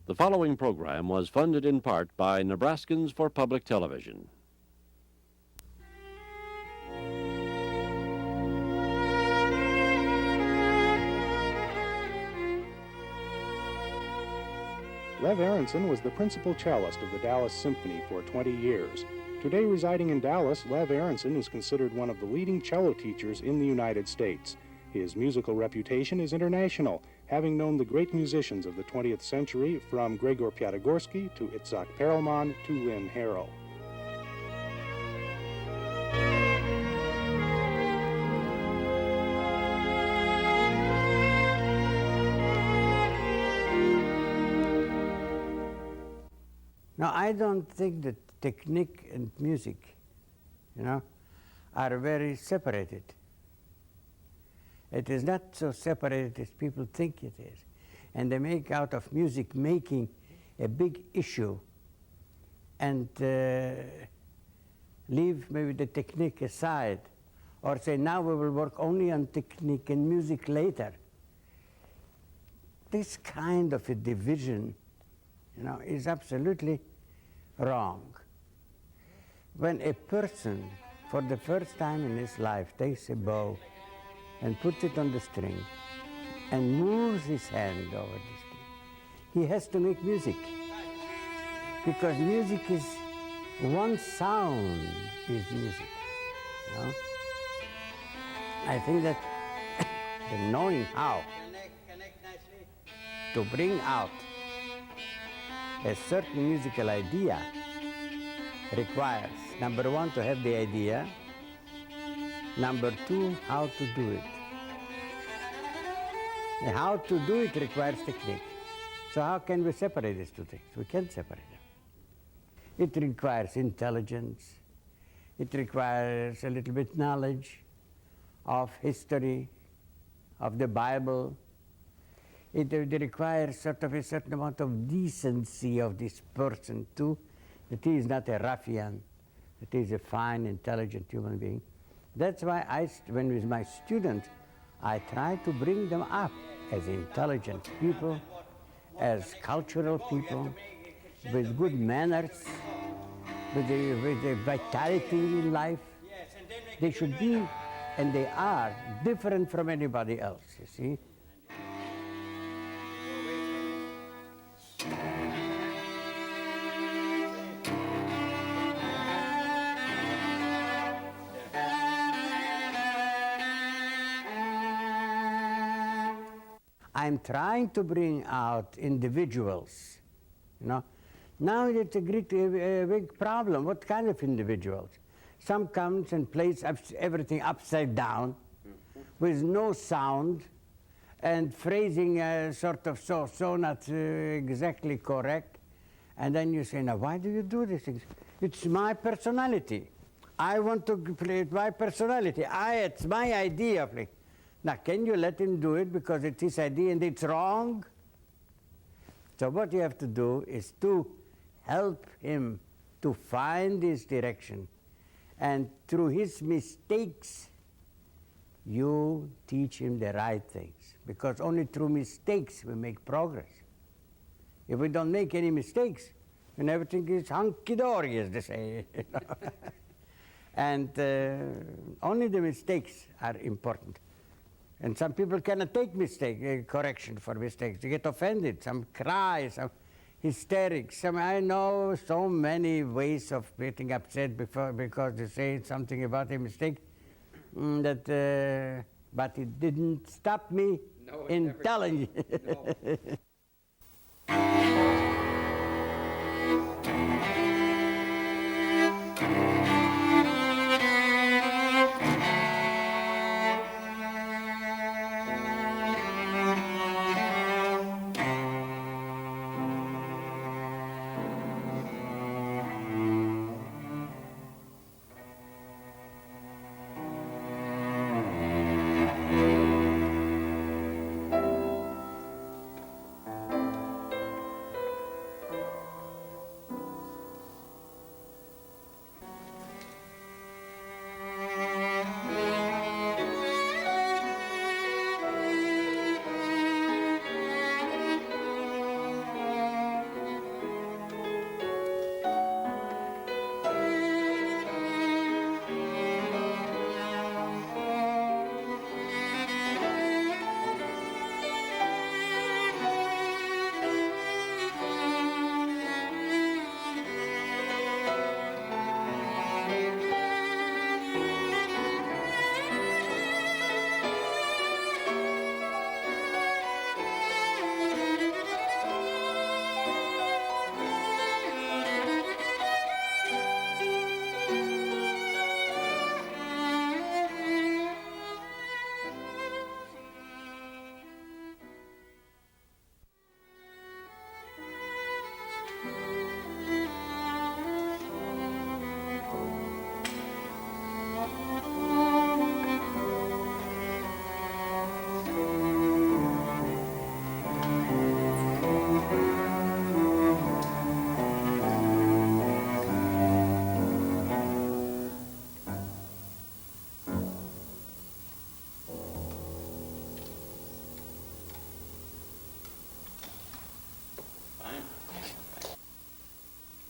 The following program was funded in part by Nebraskans for Public Television. Lev Aronson was the principal cellist of the Dallas Symphony for 20 years. Today, residing in Dallas, Lev Aronson is considered one of the leading cello teachers in the United States. His musical reputation is international, having known the great musicians of the 20th century from Gregor Piatigorsky to Itzhak Perelman to Lynn Harrell. Now, I don't think that technique and music, are very separated. It is not so separated as people think it is. And they make out of music making a big issue and leave maybe the technique aside, or say, now we will work only on technique and music later. This kind of a division, is absolutely wrong. When a person, for the first time in his life, takes a bow and puts it on the string and moves his hand over the string, he has to make music. Because music is, one sound is music. I think that the knowing how to bring out a certain musical idea requires, number one, to have the idea, number two, how to do it. And how to do it requires technique. So how can we separate these two things? We can't separate them. It requires intelligence. It requires a little bit knowledge of history, of the Bible. It requires sort of a certain amount of decency of this person too, that he is not a ruffian, that he is a fine, intelligent human being. That's why when with my students, I try to bring them up as intelligent people, as cultural people, with good manners, with a vitality in life. They should be, and they are, different from anybody else, you see. I'm trying to bring out individuals, Now it's a big problem. What kind of individuals? Some comes and plays everything upside down with no sound and phrasing sort of so not exactly correct. And then you say, now why do you do these things? It's my personality. I want to play it my personality. It's my idea of it. Now, can you let him do it because it's his idea and it's wrong? So what you have to do is to help him to find his direction. And through his mistakes, you teach him the right things. Because only through mistakes we make progress. If we don't make any mistakes, then everything is hunky-dory, as they say. And only the mistakes are important. And some people cannot take correction for mistakes. They get offended, some cry, some hysterics. I know so many ways of getting upset because they say something about a mistake but it didn't stop me in telling you.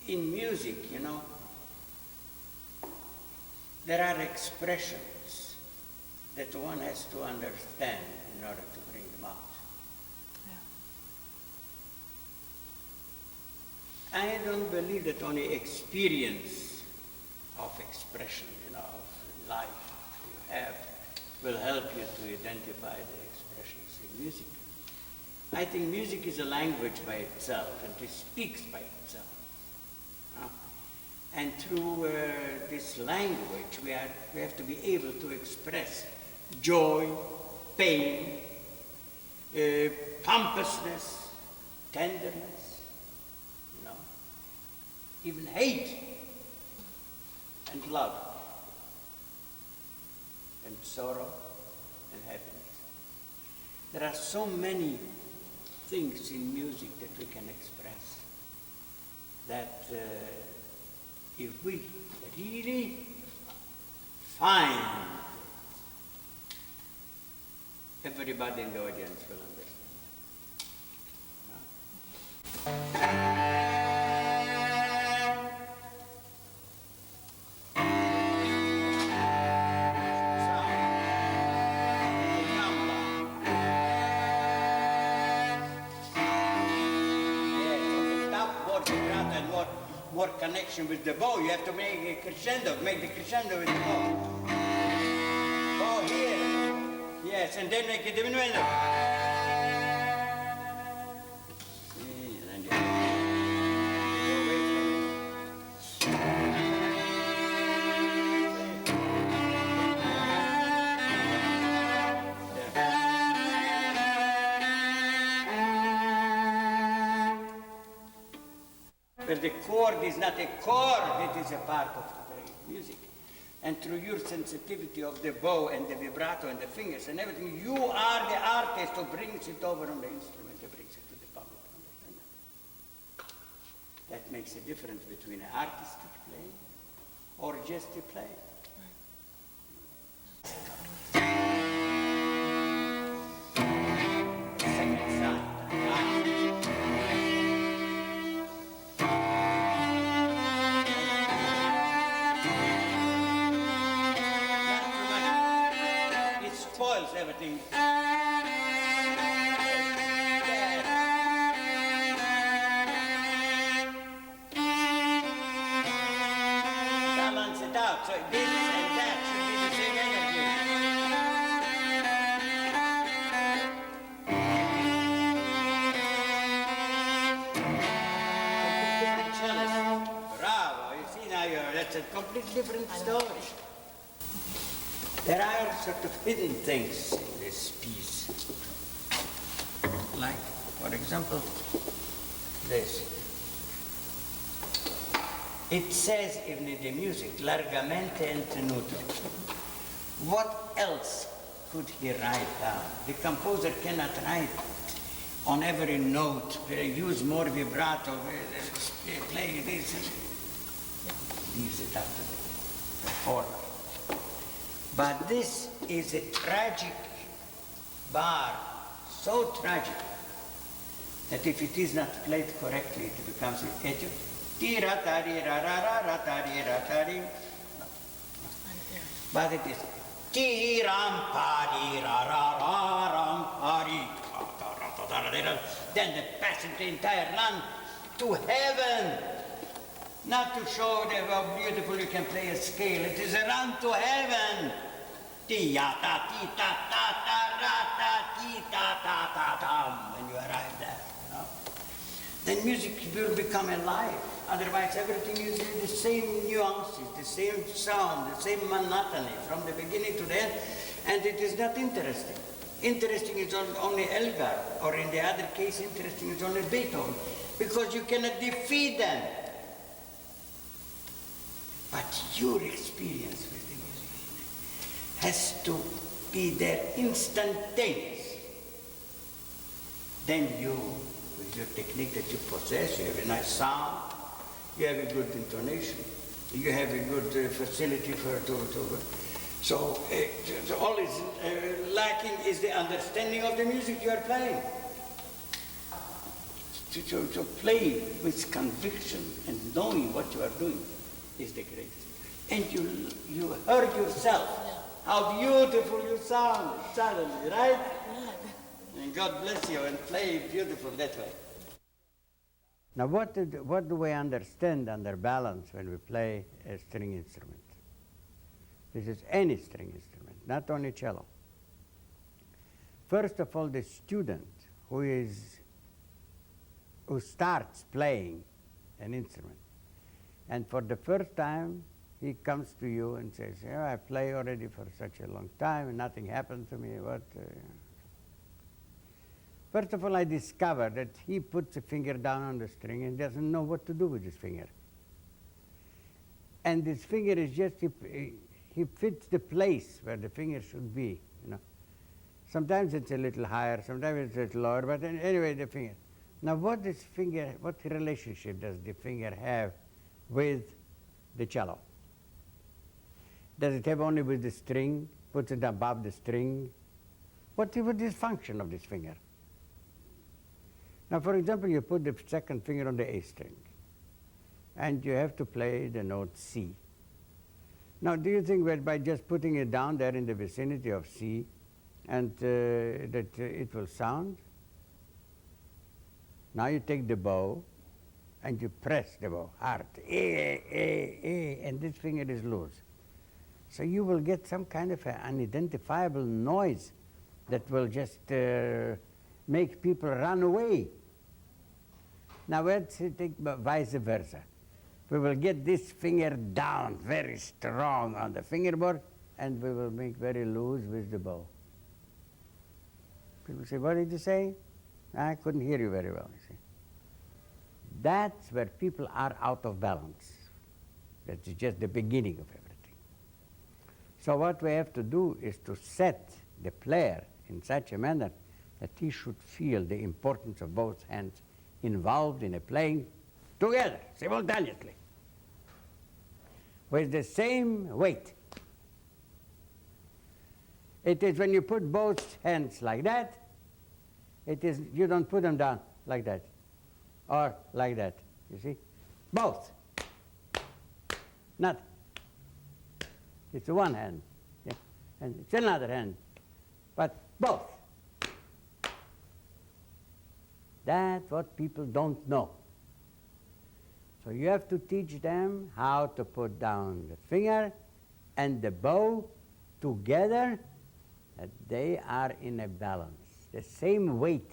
in music, there are expressions that one has to understand in order to bring them out. Yeah. I don't believe that only experience of expression, of life you have will help you to identify the expressions in music. I think music is a language by itself, and it speaks by itself. And through this language, we have to be able to express joy, pain, pompousness, tenderness, even hate and love and sorrow and happiness. There are so many things in music that we can express that if we really find, everybody in the audience will understand. More connection with the bow. You have to make a crescendo, make the crescendo with the bow. Oh, here. Yes, and then make a diminuendo. But the chord is not a chord, it is a part of the music. And through your sensitivity of the bow and the vibrato and the fingers and everything, you are the artist who brings it over on the instrument, who brings it to the public. That makes a difference between an artistic play or just a play. Second side. Everything. Balance it out. So this and that should be the same energy. Cellist. Bravo. You see now that's a completely different story. There are sort of hidden things in this piece. Like, for example, this. It says in the music, largamente and tenuto. What else could he write down? The composer cannot write on every note, use more vibrato, play this. Leaves it up to the performer. But this is a tragic bar, so tragic, that if it is not played correctly, it becomes an etude. But it is then they pass the entire land to heaven. Not to show how beautiful you can play a scale. It is a run to heaven. When you arrive there, then music will become alive. Otherwise, everything is the same nuances, the same sound, the same monotony from the beginning to the end, and it is not interesting. Interesting is only Elgar, or in the other case, interesting is only Beethoven, because you cannot defeat them. But your experience with the music has to be there instantaneous. Then you, with your technique that you possess, you have a nice sound, you have a good intonation, you have a good facility for So all is lacking is the understanding of the music you are playing. to play with conviction and knowing what you are doing is the greatest. And you heard yourself, how beautiful you sound suddenly, right? And God bless you, and play beautiful that way. Now what do we understand under balance when we play a string instrument? This is any string instrument, not only cello. First of all, the student who starts playing an instrument, and for the first time he comes to you and says, I play already for such a long time and nothing happened to me. First of all, I discovered that he puts a finger down on the string and doesn't know what to do with his finger. And this finger is just, he fits the place where the finger should be, Sometimes it's a little higher, sometimes it's a little lower, but anyway, the finger. Now what relationship does the finger have with the cello? Does it have only with the string, puts it above the string? What is the function of this finger? Now, for example, you put the second finger on the A string, and you have to play the note C. Now, do you think that by just putting it down there in the vicinity of C, and that it will sound? Now you take the bow, and you press the bow hard, and this finger is loose. So you will get some kind of an unidentifiable noise that will just make people run away. Now let's take vice versa. We will get this finger down very strong on the fingerboard, and we will make very loose with the bow. People say, what did you say? I couldn't hear you very well, you see. That's where people are out of balance. That's just the beginning of everything. So what we have to do is to set the player in such a manner that he should feel the importance of both hands involved in a playing together, simultaneously, with the same weight. It is when you put both hands like that, it is, you don't put them down like that, or like that, you see? Both. Not. It's one hand, yeah? And it's another hand, but both. That's what people don't know. So you have to teach them how to put down the finger and the bow together, that they are in a balance. The same weight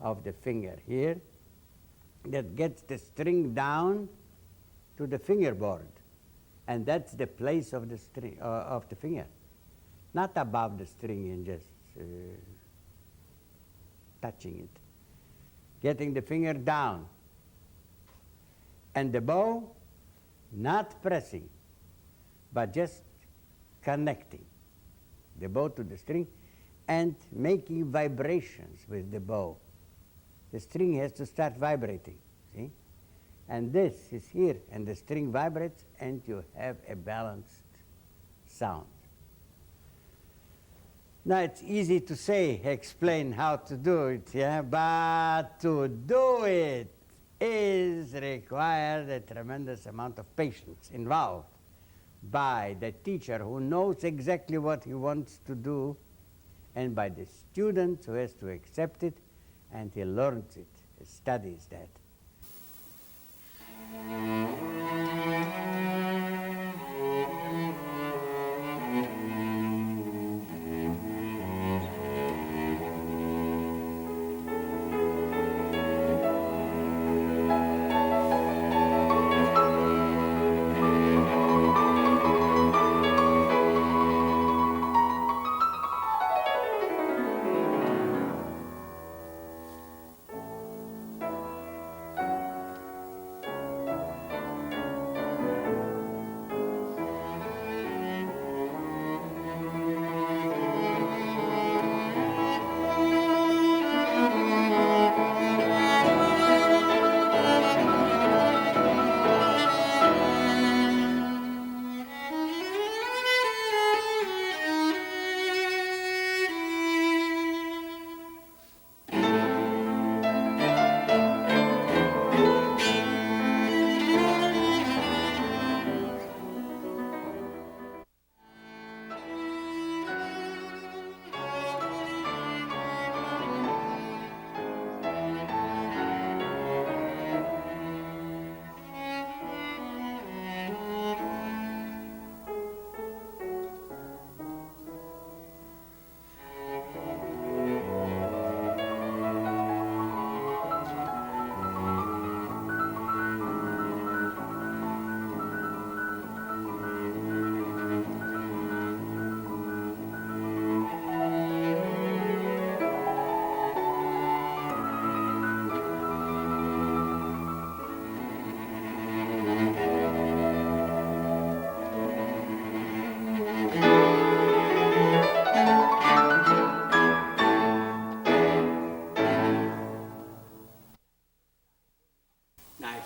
of the finger here that gets the string down to the fingerboard. And that's the place of the string, of the finger. Not above the string and just touching it. Getting the finger down. And the bow, not pressing, but just connecting the bow to the string and making vibrations with the bow. The string has to start vibrating, see? And this is here, and the string vibrates, and you have a balanced sound. Now, it's easy to say, explain how to do it, yeah? But to do it is required a tremendous amount of patience involved by the teacher who knows exactly what he wants to do, and by the student who has to accept it, and he learns it, he studies that.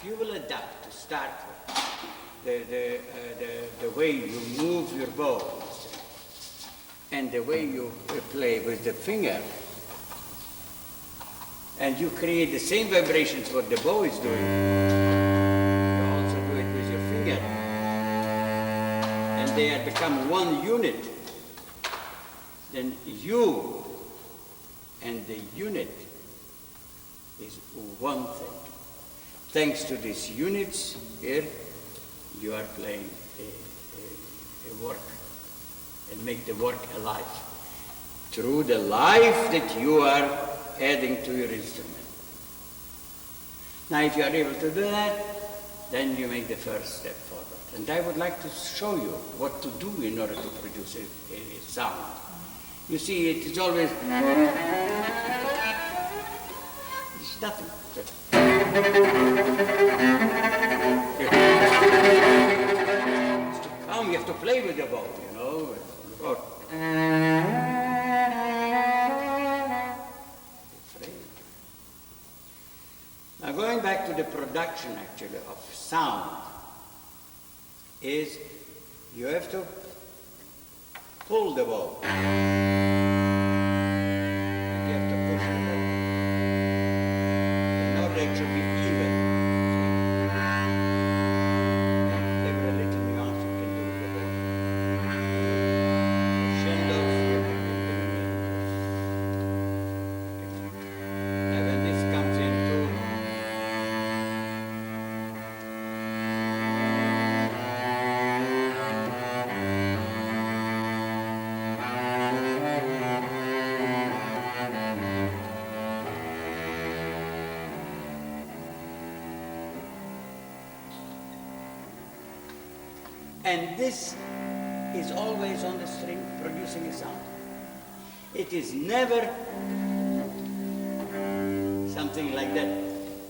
if you will adapt to start with the way you move your bow and the way you play with the finger, and you create the same vibrations what the bow is doing, you also do it with your finger, and they have become one unit, then you and the unit is one thing. Thanks to these units here, you are playing a work and make the work alive through the life that you are adding to your instrument. Now, if you are able to do that, then you make the first step forward. And I would like to show you what to do in order to produce a sound. You see, it is always, it's nothing. You have to play with the bow, you know. Now, going back to the production, actually, of sound, is you have to pull the bow. You have to push the bow. In order it should be even. Every little nuance you can do with the bow. Crescendos, you can make them in. And when this comes into and this is always on the string, producing a sound. It is never something like that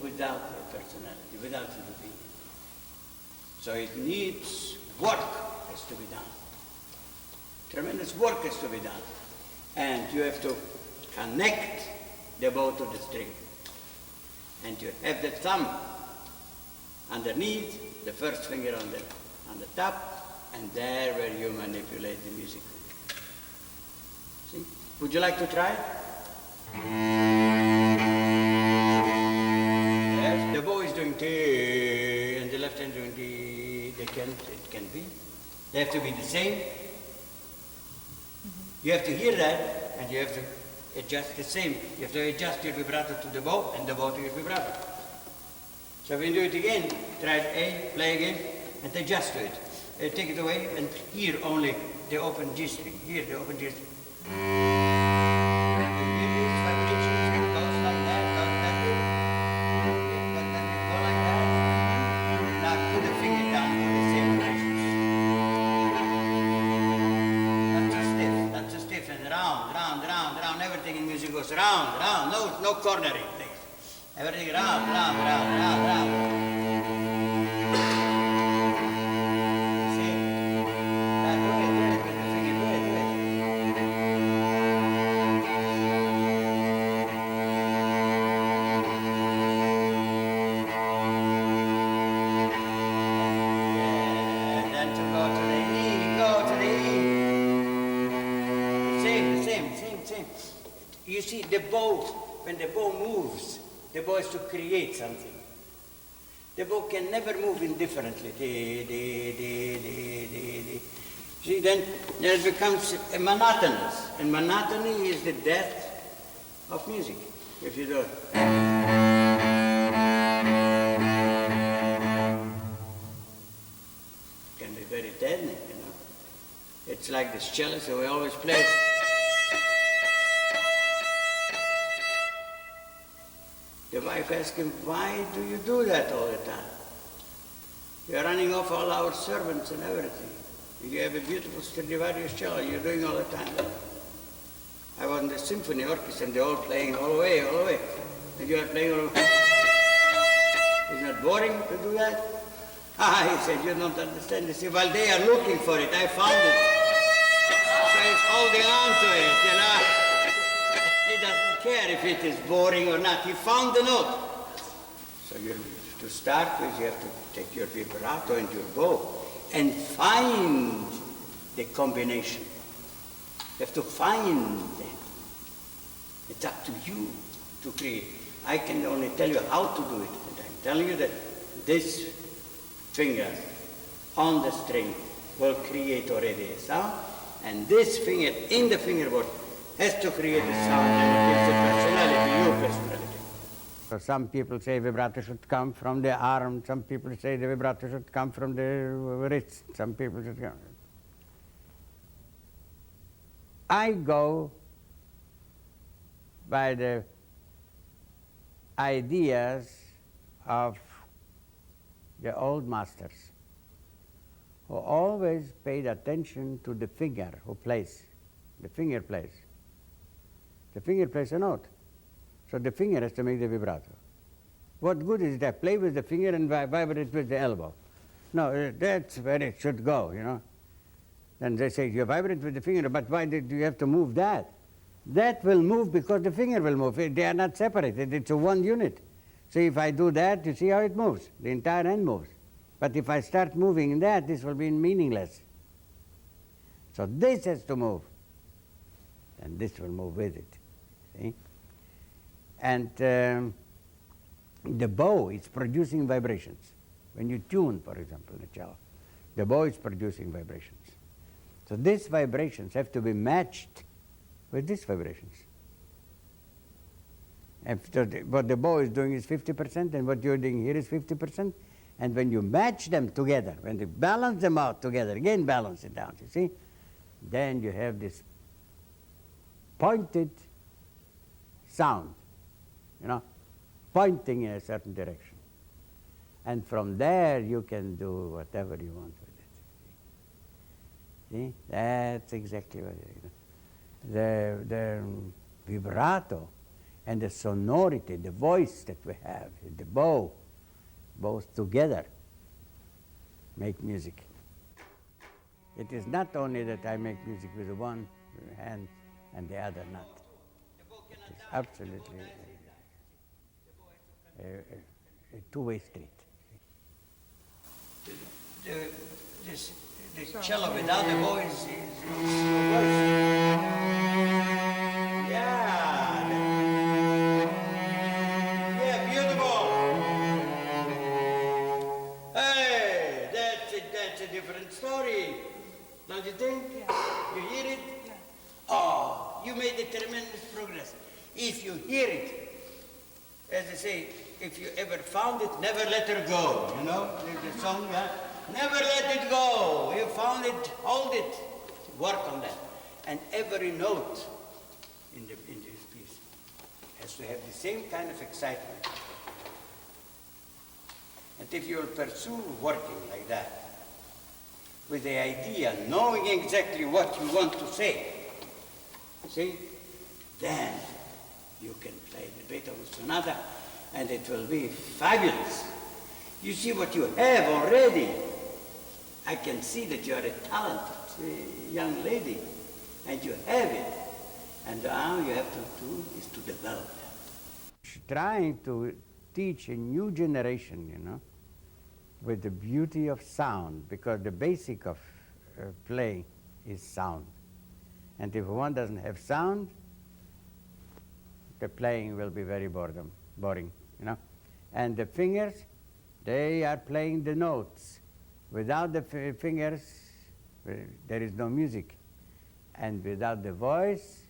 without a personality, without a being. So it needs work has to be done. Tremendous work has to be done. And you have to connect the bow to the string. And you have the thumb underneath, the first finger on the top, and there where you manipulate the music. See? Would you like to try? Yes, the bow is doing T, and the left hand doing D. It can be. They have to be the same. You have to hear that, and you have to adjust the same. You have to adjust your vibrato to the bow, and the bow to your vibrato. So when you do it again, try A, play again, and adjust to it. Take it away and hear only the open G string. Hear the open G string. You hear these vibrations, it goes like that, goes like this. Then you go like that. Now put the finger down to the same vibrations. Not too stiff, and round. Everything in music goes round. No cornering things. Everything round. You see, the bow, when the bow moves, the bow is to create something. The bow can never move indifferently. See, then it becomes monotonous. And monotony is the death of music, if you do it. It can be very deadening, you know. It's like this cellist that we always play. The wife asked him, why do you do that all the time? You're running off all our servants and everything. You have a beautiful Stradivarius cello, you're doing all the time. I was in the symphony orchestra and they're all playing all the way. And you are playing all the way. Isn't it boring to do that? He said, you don't understand. He said, well, they are looking for it, I found it. So he's holding on to it, you know. He doesn't care if it is boring or not. He found the note. So you To start with, you have to take your vibrato and your bow and find the combination. You have to find them. It's up to you to create. I can only tell you how to do it. And I'm telling you that this finger on the string will create already a sound, and this finger in the fingerboard has to create a sound, and it gives the personality, your personality. So some people say vibrato should come from the arm, some people say the vibrato should come from the wrist, some people should come. I go by the ideas of the old masters, who always paid attention to the finger who plays. The finger plays. The finger plays a note. So the finger has to make the vibrato. What good is that? Play with the finger and vibrate with the elbow. No, that's where it should go, you know. Then they say, you vibrate with the finger, but why do you have to move that? That will move because the finger will move. They are not separated. It's a one unit. So if I do that, you see how it moves. The entire hand moves. But if I start moving that, this will be meaningless. So this has to move. And this will move with it. See? And the bow is producing vibrations. When you tune, for example, the cello, the bow is producing vibrations. So these vibrations have to be matched with these vibrations. What the bow is doing is 50%, and what you're doing here is 50%. And when you match them together, when you balance them out together, again balance it down, you see, then you have this pointed sound, you know, pointing in a certain direction. And from there you can do whatever you want with it. See? That's exactly what it is. The vibrato and the sonority, the voice that we have, the bow, both together make music. It is not only that I make music with one hand and the other not. It is absolutely a two-way street. The cello without the bow is worse. Yeah, beautiful. Hey, that's a different story. Don't you think? Yeah. You hear it? Yeah. Oh, you made a tremendous progress. If you hear it, as I say, if you ever found it, never let her go. You know, there's a song, yeah? Never let it go. You found it, hold it, work on that. And every note in this piece has to have the same kind of excitement. And if you'll pursue working like that, with the idea, knowing exactly what you want to say, see, then you can play the Beethoven Sonata, and it will be fabulous. You see what you have already. I can see that you are a talented young lady, and you have it. And all you have to do is to develop it. Trying to teach a new generation, you know, with the beauty of sound, because the basic of playing is sound. And if one doesn't have sound, the playing will be very boring, you know. And the fingers, they are playing the notes. Without the fingers, there is no music. And without the voice,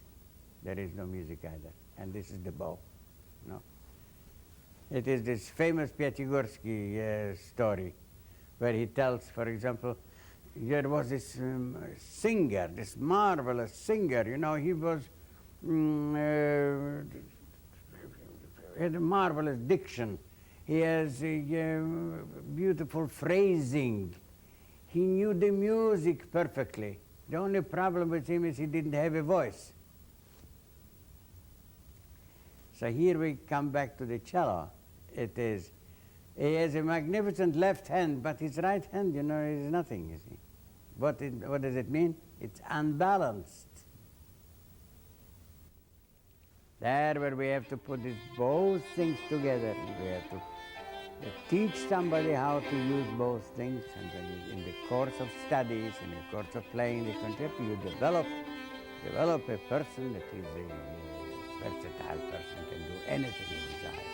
there is no music either. And this is the bow, you know. It is this famous Piatigorsky story, where he tells, for example, there was this singer, this marvelous singer, you know, he was, had a marvelous diction. He has beautiful phrasing. He knew the music perfectly. The only problem with him is he didn't have a voice. So here we come back to the cello. It is, he has a magnificent left hand, but his right hand, you know, is nothing, you see. What does it mean? It's unbalanced. There where we have to put both things together. We have to Teach somebody how to use both things, and then in the course of studies, in the course of playing the concerto, you develop a person that is a versatile person, can do anything you desire.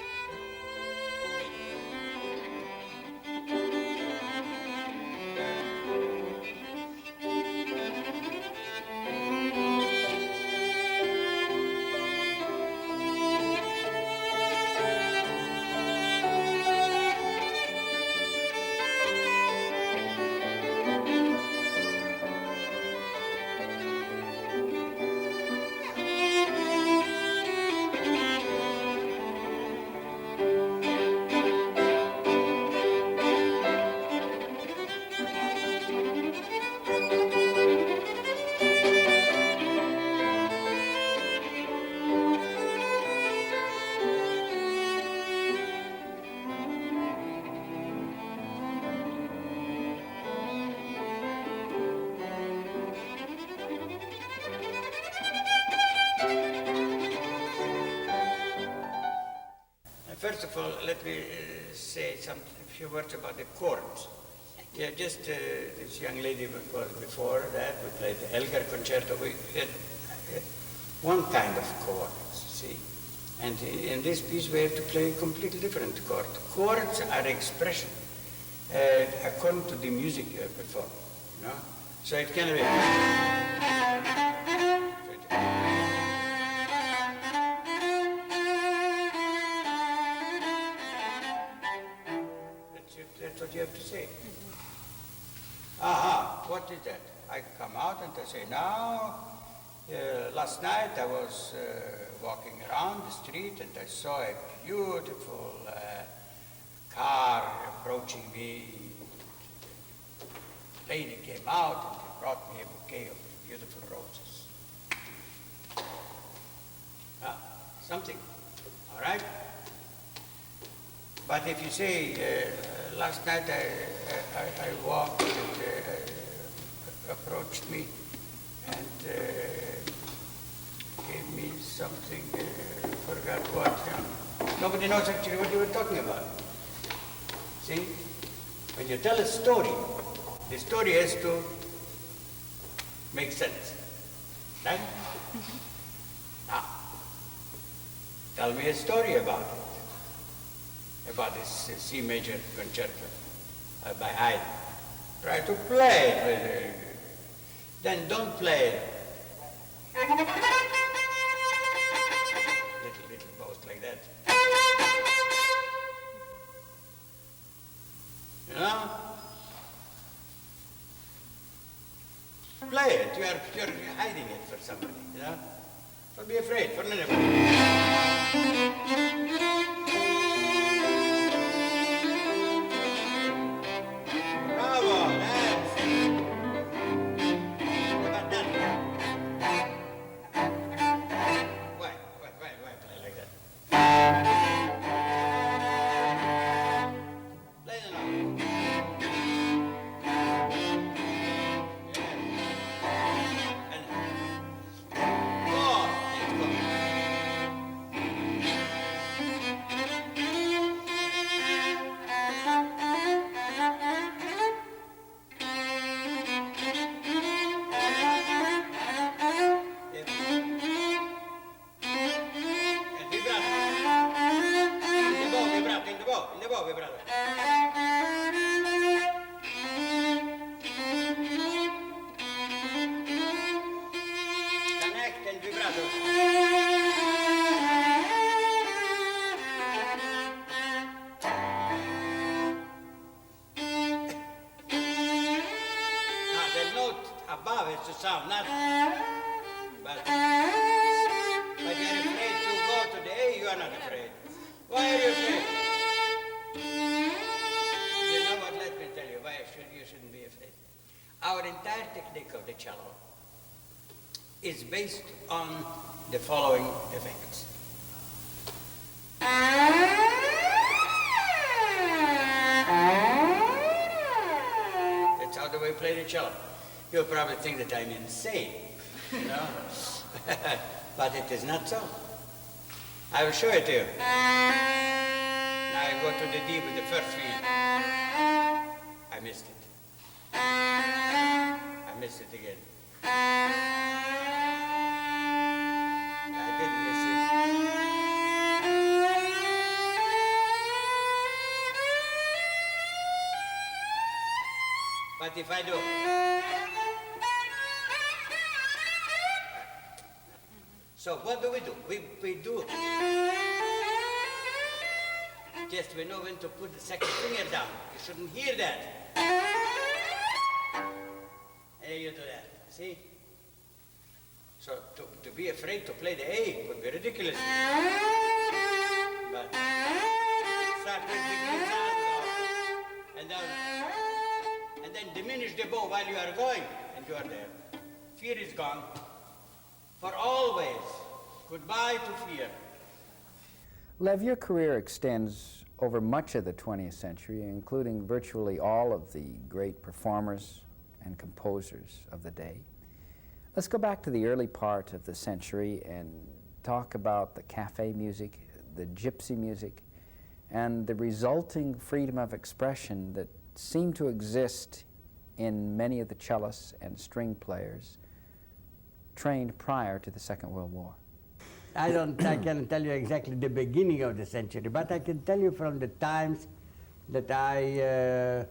First of all, let me say a few words about the chords. Yeah, just this young lady was before that, we played the Elgar concerto. We had one kind of chords, see. And in this piece we have to play a completely different chord. Chords are expression according to the music you have performed, you know. So it can be. That's what you have to say. Aha, what is that? I come out and I say, now, last night I was walking around the street and I saw a beautiful car approaching me. The lady came out and she brought me a bouquet of beautiful roses. Something, all right? But if you say, last night I walked and approached me and gave me something, forgot what. Nobody knows actually what you were talking about. See? When you tell a story, the story has to make sense. Right? Now, tell me a story about it. About this C major concerto by Haydn. Try to play it with it. Then don't play it. Little boast like that. You know? Play it. You're hiding it for somebody, you know? Don't be afraid for anybody. Sound, not, but you're afraid to go to the A, you are not afraid. Why are you afraid? You know what, let me tell you why you shouldn't be afraid. Our entire technique of the cello is based on the following effects. That's how the way we play the cello. You'll probably think that I'm insane, you know, but it is not so. I will show it to you. I go to the D with the first field. I missed it. I missed it again. I didn't miss it. But if I do, so what do? We do. Just we know when to put the second finger down. You shouldn't hear that. And you do that. See? So to be afraid to play the A would be ridiculous. But start with the sound and then diminish the bow while you are going, and you are there. Fear is gone. For always. Goodbye to fear. Lev, your career extends over much of the 20th century, including virtually all of the great performers and composers of the day. Let's go back to the early part of the century and talk about the cafe music, the gypsy music, and the resulting freedom of expression that seemed to exist in many of the cellists and string players trained prior to the Second World War. I can tell you exactly the beginning of the century, but I can tell you from the times that I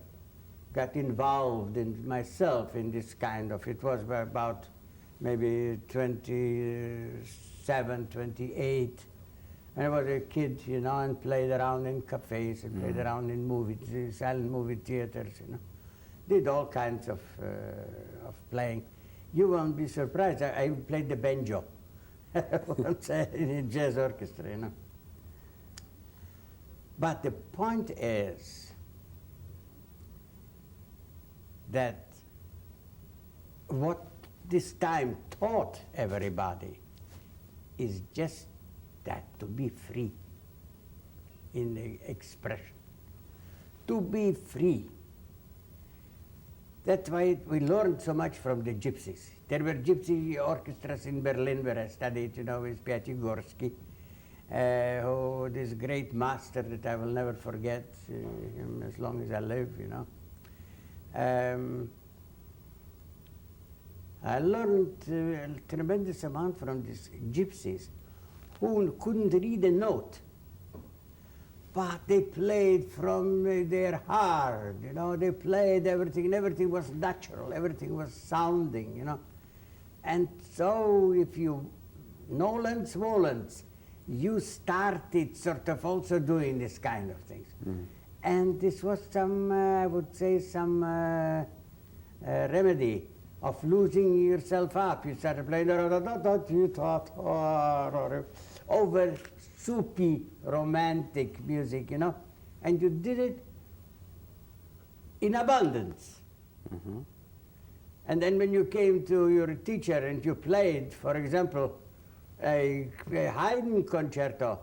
got involved in myself in this kind of, it was about maybe 27, 28. I was a kid, you know, and played around in cafes and played around in silent movie theaters, you know. Did all kinds of playing. You won't be surprised, I played the banjo. Once in a jazz orchestra, you know. But the point is that what this time taught everybody is just that, to be free in the expression. To be free. That's why we learned so much from the gypsies. There were gypsy orchestras in Berlin where I studied, you know, with Piatigorsky, this great master that I will never forget him as long as I live, you know. I learned a tremendous amount from these gypsies who couldn't read a note, but they played from their heart, you know. They played everything, and everything was natural, everything was sounding, you know. And so if you, nolens volens, you started sort of also doing this kind of things. And this was some, I would say, some remedy of losing yourself up. You started playing, you thought, over soupy, romantic music, you know, and you did it in abundance. And then when you came to your teacher and you played, for example, a Haydn concerto,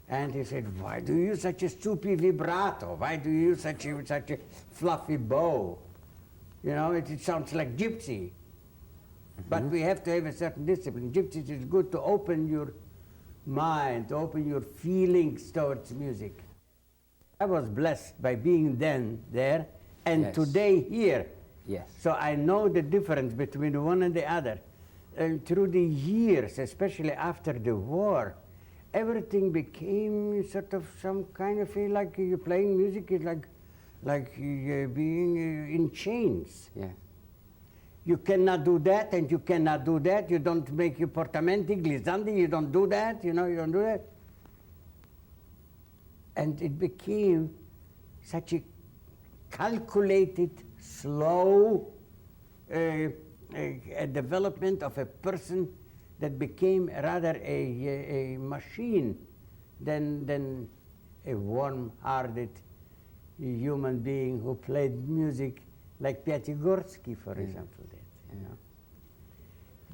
and he said, why do you use such a soupy vibrato? Why do you use such a fluffy bow? You know, it sounds like gypsy. But we have to have a certain discipline. Gypsy is good to open your mind, to open your feelings towards music. I was blessed by being then there and today here. Yes. So I know the difference between one and the other. And through the years, especially after the war, everything became sort of some kind of feel like you're playing music is like being in chains. Yeah. You cannot do that, and you cannot do that. You don't make your portamenti, glissandi, you don't do that, you know, you don't do that. And it became such a calculated, slow a development of a person that became rather a machine than a warm-hearted human being who played music like Piatigorsky, for example, did. You know.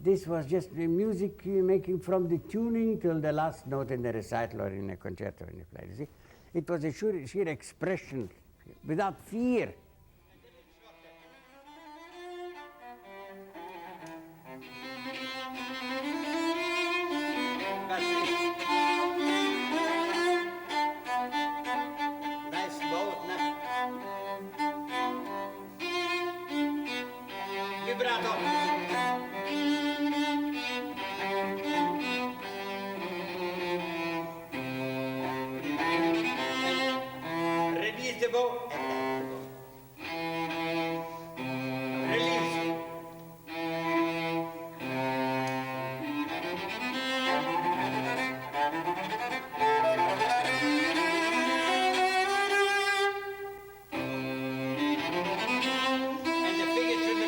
This was just the music making from the tuning till the last note in the recital or in a concerto when you played. You see? It was a sheer expression without fear. vibrato. Release the bow. Release. And the figure should be.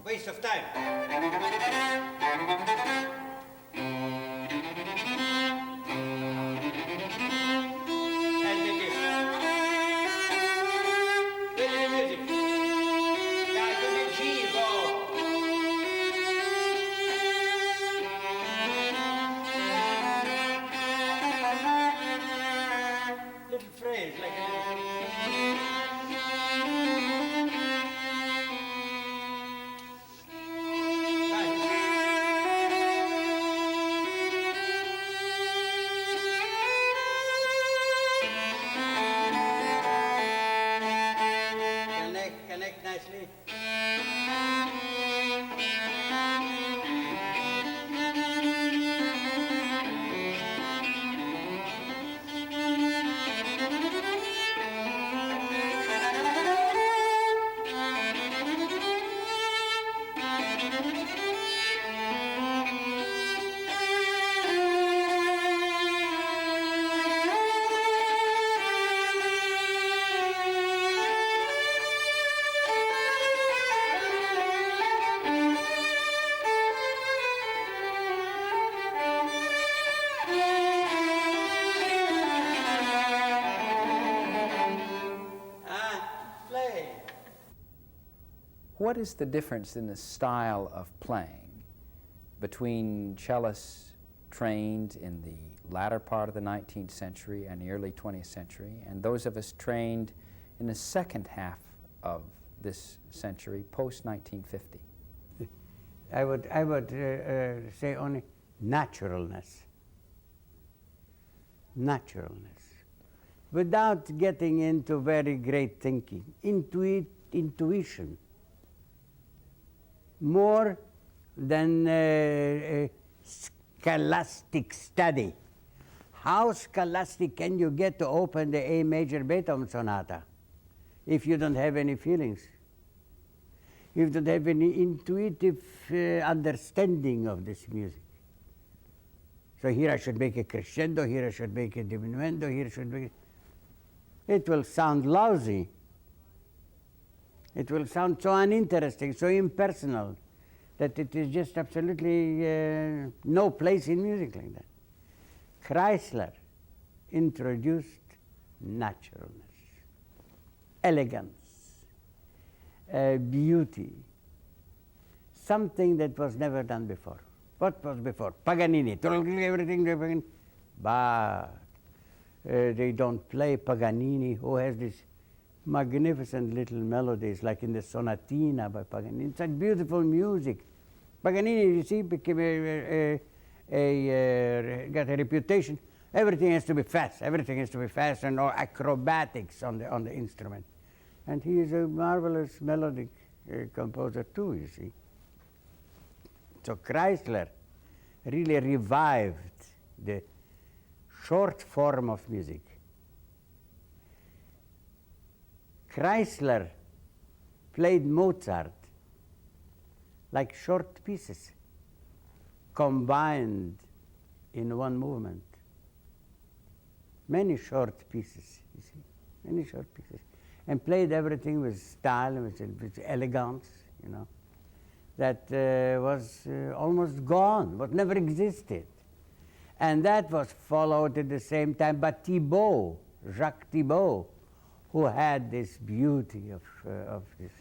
Waste of time. And the gift. Where is the music? Dai, come il cibo. Little phrase like a connect nicely. Play. What is the difference in the style of playing between cellists trained in the latter part of the 19th century and the early 20th century and those of us trained in the second half of this century, post-1950? I would say only naturalness. Naturalness. Without getting into very great thinking. Intuition. More than scholastic study. How scholastic can you get to open the A major Beethoven sonata if you don't have any feelings? If you don't have any intuitive understanding of this music. So here I should make a crescendo, here I should make a diminuendo, here I should make it will sound lousy. It will sound so uninteresting, so impersonal, that it is just absolutely no place in music like that. Chrysler introduced naturalness, elegance, beauty, something that was never done before. What was before? Paganini, everything, but they don't play Paganini, who has these magnificent little melodies, like in the Sonatina by Paganini. It's such beautiful music. Paganini, you see, became got a reputation. Everything has to be fast. Everything has to be fast and all acrobatics on the instrument. And he is a marvelous melodic composer too, you see. So Chrysler really revived the short form of music. Chrysler played Mozart like short pieces combined in one movement. Many short pieces, you see, many short pieces. And played everything with style, with elegance, you know, that was almost gone, but never existed. And that was followed at the same time by Thibault, Jacques Thibault, who had this beauty of this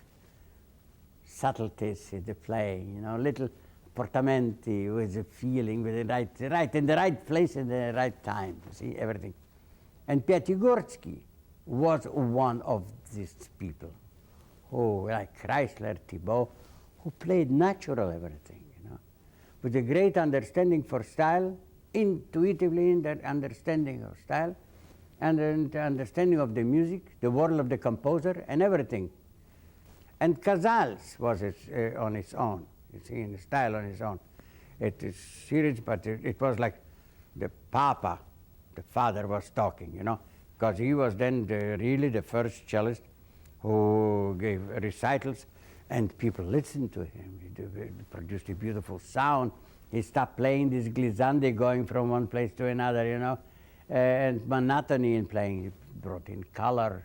subtleties in the playing, you know, little portamenti with a feeling, with the right in the right place at the right time, you see, everything. And Piatigorsky was one of these people who, like Chrysler, Thibault, who played natural everything, you know, with a great understanding for style, intuitively in that understanding of style, and the understanding of the music, the world of the composer, and everything And Casals was on its own, you see, in style on its own. It is serious, but it was like the Papa, the father, was talking, you know, because he was then really the first cellist who gave recitals, and people listened to him. He produced a beautiful sound. He stopped playing this glissandi, going from one place to another, you know, and monotony in playing. He brought in color.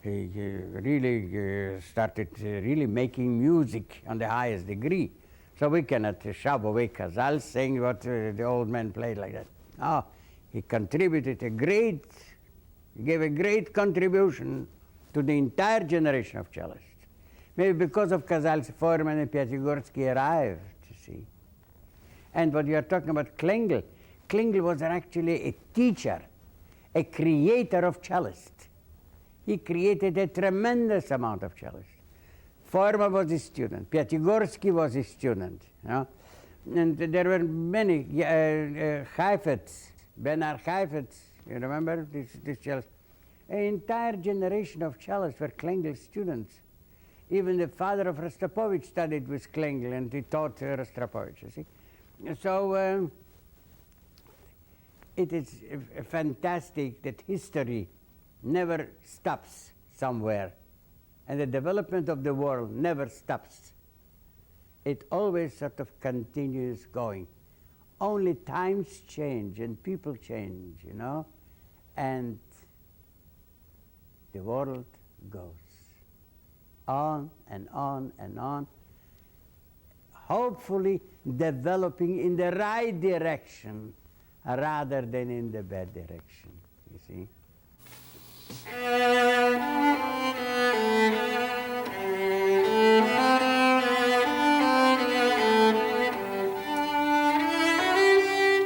He really started really making music on the highest degree. So we cannot shove away Casals saying what the old man played like that. No, he contributed he gave a great contribution to the entire generation of cellists. Maybe because of Casals, Foreman and Piatigorsky arrived, you see. And what you are talking about, Klengel was actually a teacher, a creator of cellists. He created a tremendous amount of cellists. Foreman was his student. Piatigorsky was his student. You know? And there were many. Heifetz, Bernard Heifetz, you remember this cellist? An entire generation of cellists were Klengel students. Even the father of Rostropovich studied with Klengel, and he taught Rostropovich, you see. So it is fantastic that history never stops somewhere, and the development of the world never stops. It always sort of continues going. Only times change and people change, you know, and the world goes on and on and on, hopefully developing in the right direction rather than in the bad direction, you see.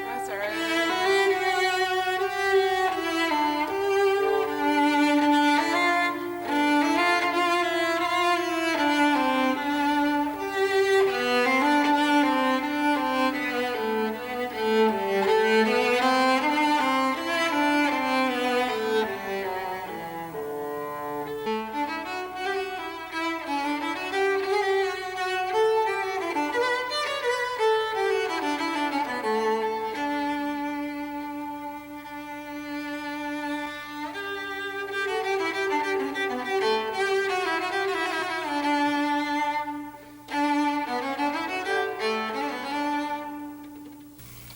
That's all right.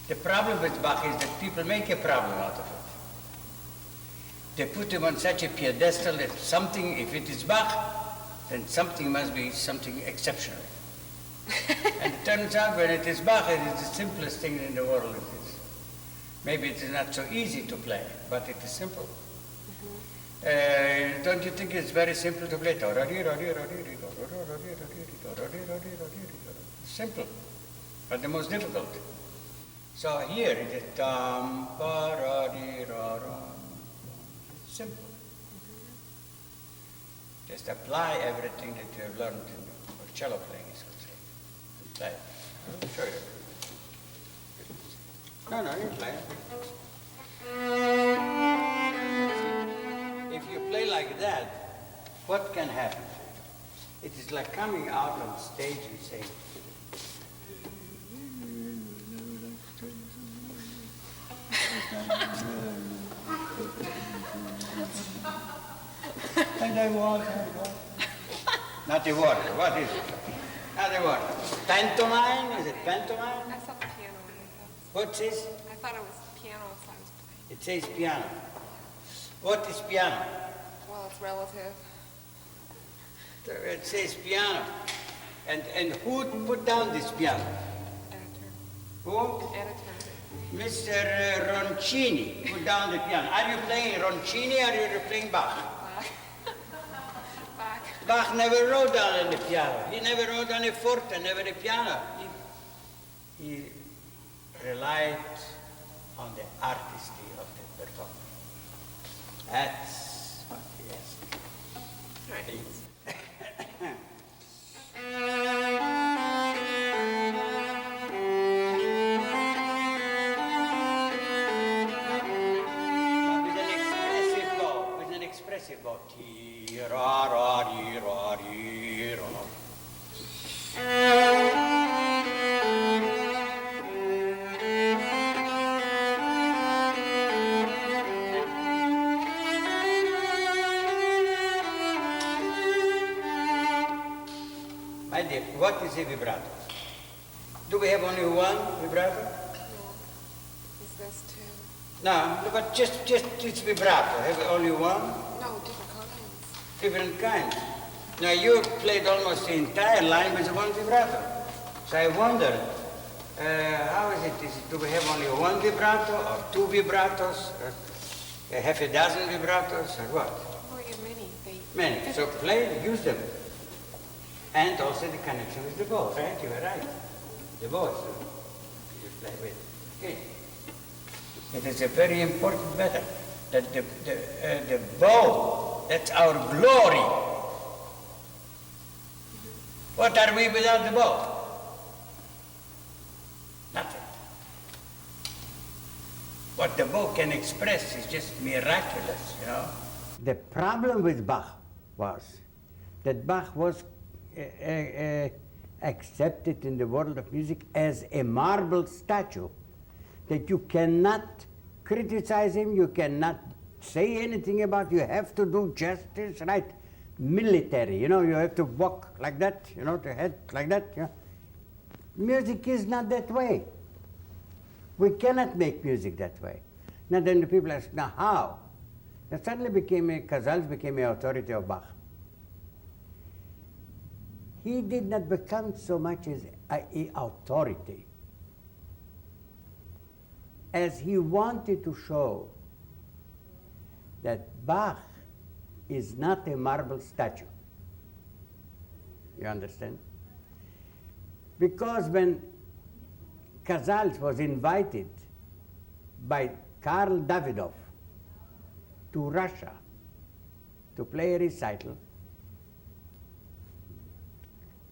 The problem with Bach is that people make a problem out of it. They put him on such a pedestal that something, if it is Bach, then something must be something exceptional. And it turns out when it is Bach, it is the simplest thing in the world. It is. Maybe it is not so easy to play, but it is simple. Don't you think it's very simple to play? It's simple, but the most difficult. So here it is tam pa ra di ra ra. Simple. Just apply everything that you have learned in cello playing, is good say. And play. I'll show you. No, you play. If you play like that, what can happen? It is like coming out on stage and saying, and I want. Not the water. What is it? Not the water. Pantomime? Is it pantomime? I saw the piano in it. What says? I thought it was piano, so I was playing. It says piano. What is piano? Well, it's relative. It says piano. And who put down this piano? Editor. Who? Editor. Mr. Roncini put down the piano. Are you playing Roncini or are you playing Bach? Bach. Bach never wrote down on the piano. He never wrote on a forte, never a piano. He relied on the artistry of the performer. That's what he has. Right. With an expressive bow. Ti ra ra di ra di idea. What is a vibrato? Do we have only one vibrato? No. Is this two? No, but just it's vibrato. Have we only one? No, different kinds. Different kinds. Now you played almost the entire line with one vibrato. So I wonder, how is it? Do we have only one vibrato or two vibratos? Or half a dozen vibratos or what? Oh, you have many. Many. So play, use them. And also the connection with the bow, right? You are right. The bow you play with. Okay. It is a very important matter that the bow, that's our glory. What are we without the bow? Nothing. What the bow can express is just miraculous, you know. The problem with Bach was that Bach was accepted in the world of music as a marble statue, that you cannot criticize him, you cannot say anything about, you have to do justice, right? Military, you know, you have to walk like that, you know, the head like that. You know. Music is not that way. We cannot make music that way. Now then the people ask, now how? Now suddenly Casals became an authority of Bach. He did not become so much as an authority as he wanted to show that Bach is not a marble statue. You understand? Because when Casals was invited by Karl Davidov to Russia to play a recital,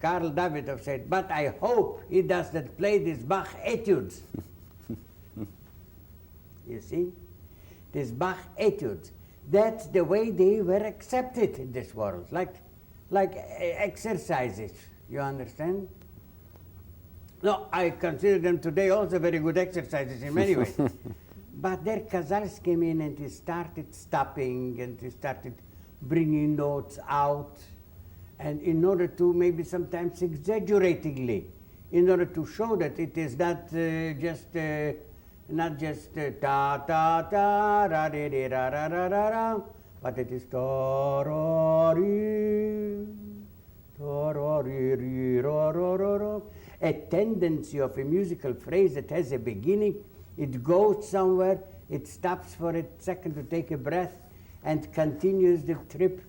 Karl Davidov said, but I hope he does not play these Bach etudes. You see? These Bach etudes. That's the way they were accepted in this world, like exercises, you understand? No, I consider them today also very good exercises in many ways. But there Casals came in and he started stopping and he started bringing notes out, and in order to maybe sometimes exaggeratingly, in order to show that it is not just ta ta ta ra de de ra ra ra ra ra, but it is ta ra ri ri ra ra ra ra. A tendency of a musical phrase that has a beginning, it goes somewhere, it stops for a second to take a breath, and continues the trip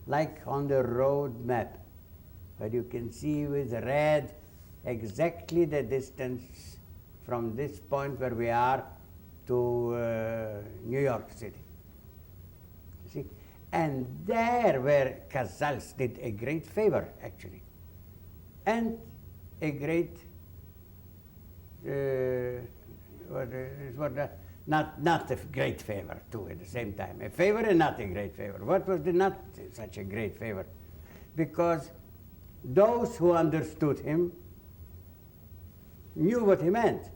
like on the road map. But you can see with red exactly the distance from this point where we are to New York City. You see? And there where Casals did a great favor, actually. And a great, not a great favor too at the same time. A favor and not a great favor. What was not such a great favor? Because those who understood him knew what he meant.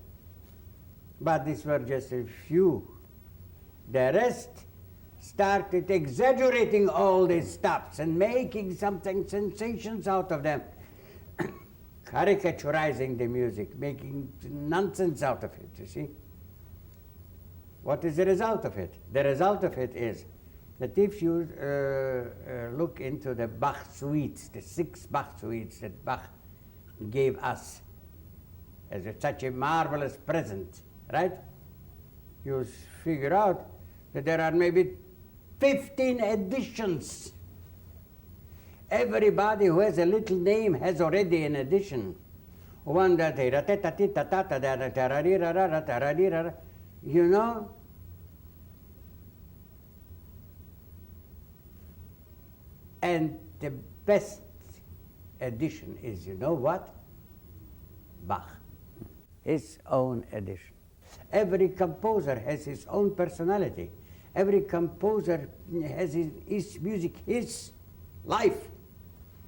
But these were just a few. The rest started exaggerating all these stops and making something sensations out of them, caricaturizing the music, making nonsense out of it, you see. What is the result of it? The result of it is that if you look into the Bach suites, the 6 Bach suites that Bach gave us as such a marvelous present, right? You figure out that there are maybe 15 editions. Everybody who has a little name has already an edition. One that, you know? And the best edition is, you know what? Bach. His own edition. Every composer has his own personality. Every composer has his music, his life,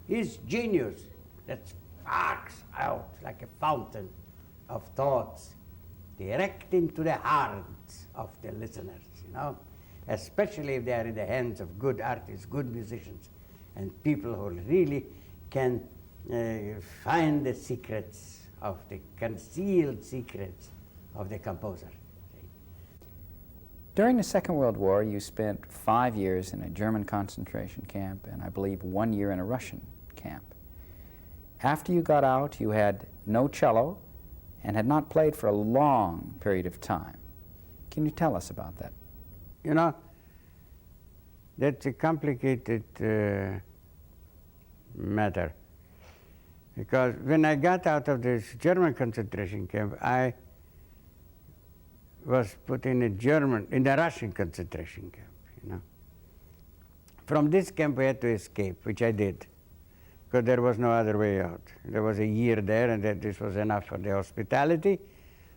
his genius that sparks out like a fountain of thoughts direct into the hearts of the listeners, you know, especially if they are in the hands of good artists, good musicians, and people who really can find the secrets of the concealed secrets of the composer. During the Second World War, you spent 5 years in a German concentration camp and I believe 1 year in a Russian camp. After you got out, you had no cello and had not played for a long period of time. Can you tell us about that? You know, that's a complicated matter. Because when I got out of this German concentration camp, I was put in a Russian concentration camp, you know. From this camp we had to escape, which I did, because there was no other way out. There was a year there, and this was enough for the hospitality.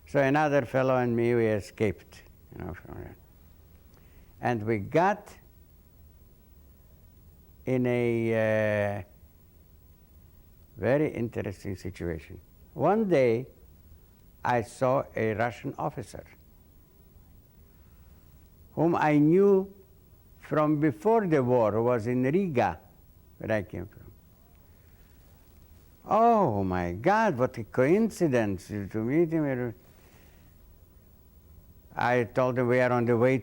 So another fellow and me, we escaped, you know, from there. And we got in a very interesting situation. One day, I saw a Russian officer whom I knew from before the war, who was in Riga, where I came from. Oh my God, what a coincidence to meet him. I told him we are on the way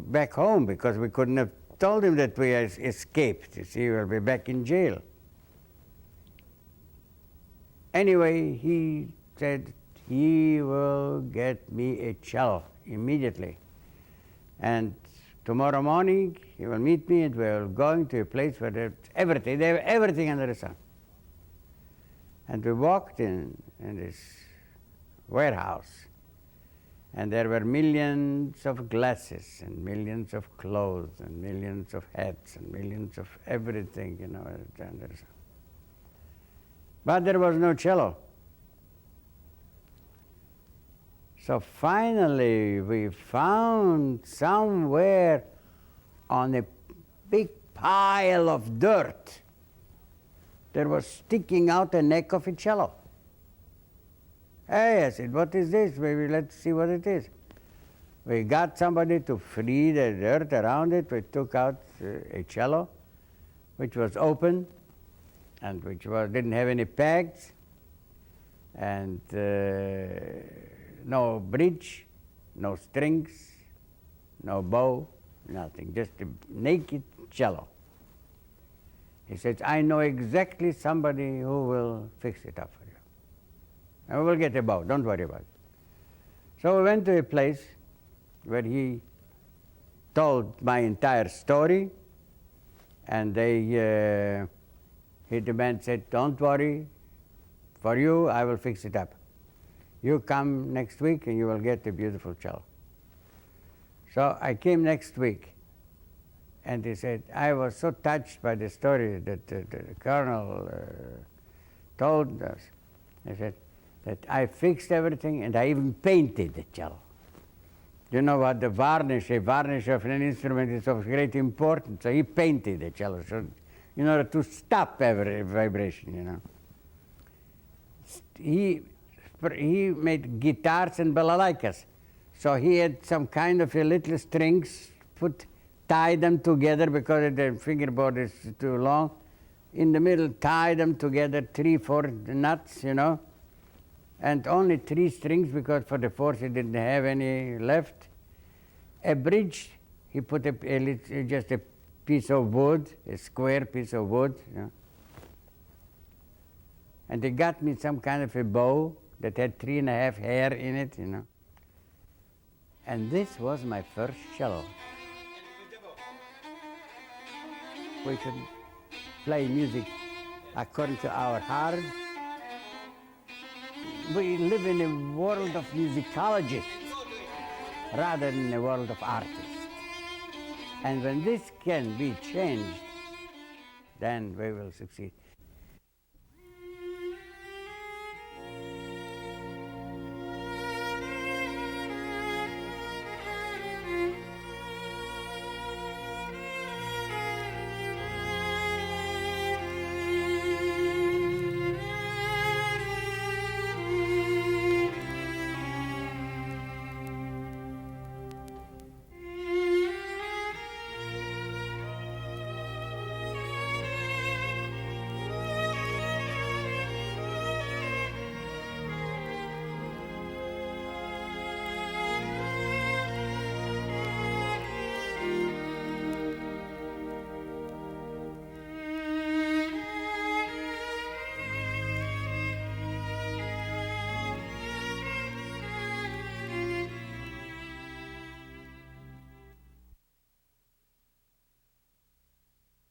back home, because we couldn't have told him that we had escaped. You see, we'll be back in jail. Anyway, he said he will get me a cello immediately. And tomorrow morning, he will meet me and we're going to a place where there's everything, they have everything under the sun. And we walked in this warehouse, and there were millions of glasses and millions of clothes and millions of hats and millions of everything, you know, under the sun. But there was no cello. So finally we found somewhere on a big pile of dirt there was sticking out the neck of a cello. Hey, I said, what is this? Maybe let's see what it is. We got somebody to free the dirt around it. We took out a cello, which was open, and which didn't have any pegs, and no bridge, no strings, no bow, nothing, just a naked cello. He said, I know exactly somebody who will fix it up for you. And we will get a bow, don't worry about it. So we went to a place where he told my entire story, and the man said, don't worry, for you I will fix it up. You come next week and you will get a beautiful cello. So I came next week, and he said, I was so touched by the story that the colonel told us. He said that I fixed everything and I even painted the cello. You know what, a varnish of an instrument is of great importance, so he painted the cello so, in order to stop every vibration, you know. He made guitars and balalaikas, so he had some kind of a little strings, tie them together because the fingerboard is too long. In the middle, tie them together, 3-4 nuts, you know, and only 3 strings because for the 4th he didn't have any left. A bridge, he put just a piece of wood, a square piece of wood, you know. And they got me some kind of a bow that had 3.5 hair in it, you know. And this was my first cello. We should play music according to our heart. We live in a world of musicologists rather than a world of artists. And when this can be changed, then we will succeed.